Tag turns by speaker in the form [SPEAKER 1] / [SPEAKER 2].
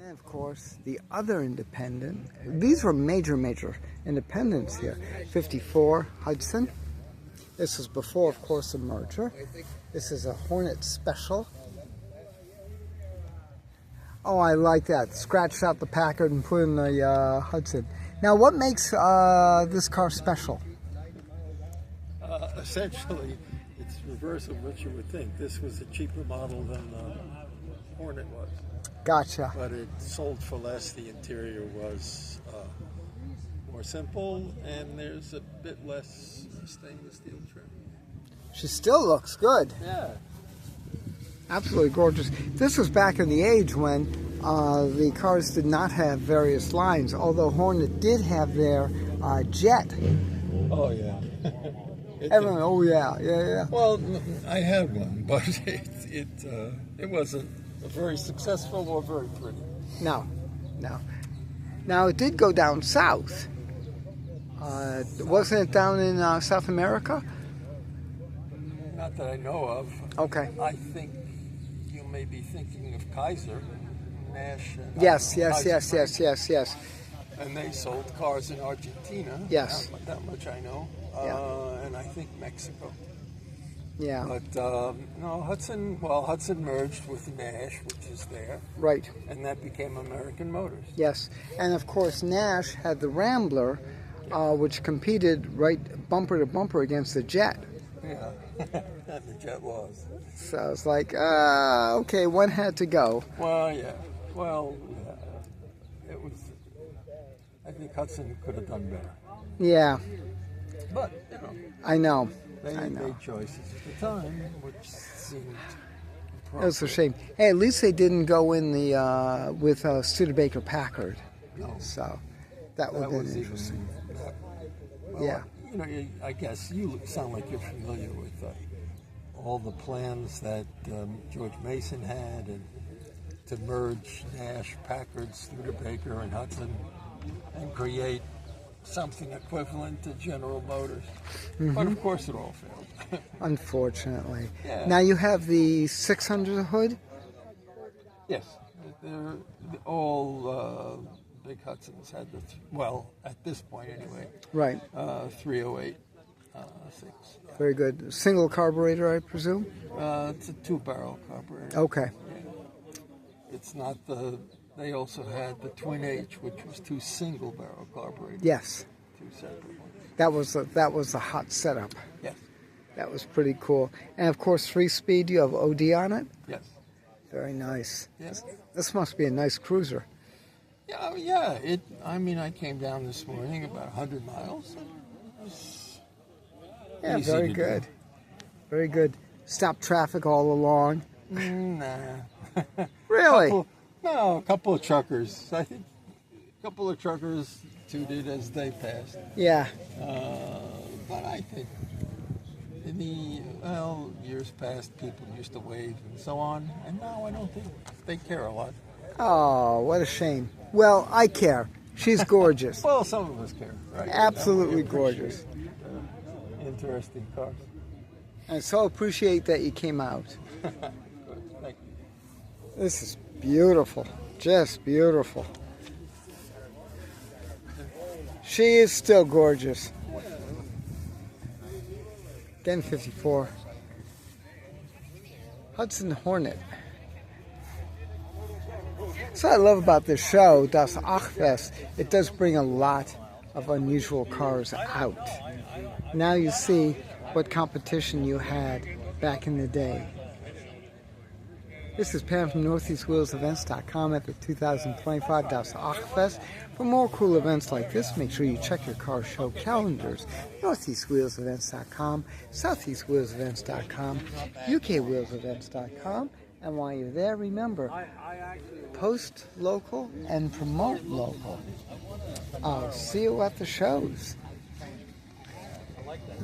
[SPEAKER 1] And of course, the other independent. These were major independents here. 54 Hudson. This was before, of course, the merger. This is a Hornet Special. Oh, I like that. Scratched out the Packard and put in the Hudson. Now, what makes this car special?
[SPEAKER 2] Essentially, it's reverse of what you would think. This was a cheaper model than the Hornet was.
[SPEAKER 1] Gotcha.
[SPEAKER 2] But it sold for less. The interior was more simple, and there's a bit less stainless steel trim.
[SPEAKER 1] She still looks good.
[SPEAKER 2] Yeah.
[SPEAKER 1] Absolutely gorgeous. This was back in the age when the cars did not have various lines, although Hornet did have their jet.
[SPEAKER 2] Oh, yeah.
[SPEAKER 1] Everyone, oh, yeah.
[SPEAKER 2] Well, I had one, but it wasn't very successful or very pretty.
[SPEAKER 1] No. Now, it did go down south. Wasn't it down in South America?
[SPEAKER 2] Not that I know of.
[SPEAKER 1] Okay.
[SPEAKER 2] I think you may be thinking of Kaiser, Nash. And
[SPEAKER 1] Yes.
[SPEAKER 2] And they sold cars in Argentina.
[SPEAKER 1] Yes.
[SPEAKER 2] That much I know. And I think Mexico.
[SPEAKER 1] Yeah.
[SPEAKER 2] But no, Hudson merged with Nash, which is there.
[SPEAKER 1] Right.
[SPEAKER 2] And that became American Motors.
[SPEAKER 1] Yes. And of course, Nash had the Rambler, which competed right bumper to bumper against the Jet.
[SPEAKER 2] Yeah. And the Jet was.
[SPEAKER 1] So it's like, okay, one had to go.
[SPEAKER 2] Well, yeah. Well, it was. I think Hudson could have done better.
[SPEAKER 1] Yeah.
[SPEAKER 2] But, you know.
[SPEAKER 1] I know.
[SPEAKER 2] They made choices at the time, which seemed appropriate.
[SPEAKER 1] It was a shame. Hey, at least they didn't go in the with Studebaker Packard.
[SPEAKER 2] No.
[SPEAKER 1] So that would have been interesting.
[SPEAKER 2] Well,
[SPEAKER 1] yeah.
[SPEAKER 2] You know, I guess you sound like you're familiar with all the plans that George Mason had and to merge Nash, Packard, Studebaker, and Hudson and create something equivalent to General Motors. But of course it all failed.
[SPEAKER 1] Unfortunately.
[SPEAKER 2] Yeah.
[SPEAKER 1] Now you have the 600 hood?
[SPEAKER 2] Yes. They're all big Hudsons had well, at this point anyway.
[SPEAKER 1] Right.
[SPEAKER 2] 308 6.
[SPEAKER 1] Very good. Single carburetor, I presume?
[SPEAKER 2] It's a 2-barrel carburetor.
[SPEAKER 1] Okay.
[SPEAKER 2] Yeah. It's not they also had the Twin H, which was 2 single-barrel carburetors.
[SPEAKER 1] Yes.
[SPEAKER 2] 2 separate ones.
[SPEAKER 1] That was a hot setup.
[SPEAKER 2] Yes.
[SPEAKER 1] That was pretty cool. And of course, 3-speed. You have OD on it.
[SPEAKER 2] Yes.
[SPEAKER 1] Very nice.
[SPEAKER 2] Yes.
[SPEAKER 1] This must be a nice cruiser.
[SPEAKER 2] Yeah. I came down this morning about 100 miles.
[SPEAKER 1] Yeah, very good. Do. Very good. Stop traffic all along.
[SPEAKER 2] Nah.
[SPEAKER 1] Really?
[SPEAKER 2] A couple of truckers. I think a couple of truckers tooted as they passed.
[SPEAKER 1] Yeah.
[SPEAKER 2] But I think in the years past, people used to wave and so on, and now I don't think they care a lot.
[SPEAKER 1] Oh, what a shame. Well, I care. She's gorgeous.
[SPEAKER 2] Well, some of us care, right?
[SPEAKER 1] Absolutely gorgeous.
[SPEAKER 2] Interesting cars.
[SPEAKER 1] I so appreciate that you came out.
[SPEAKER 2] Good. Thank you.
[SPEAKER 1] This is beautiful. Just beautiful. She is still gorgeous. Again, 54. Hudson Hornet. So I love about this show, Das Awkscht Fescht, it does bring a lot of unusual cars out. Now you see what competition you had back in the day. This is Pam from NortheastWheelsEvents.com at the 2025 Das Awkscht Fescht. For more cool events like this, make sure you check your car show calendars. NortheastWheelsEvents.com, SoutheastWheelsEvents.com, UKWheelsEvents.com. And while you're there, remember, post local and promote local. I'll see you at the shows.
[SPEAKER 2] I like that.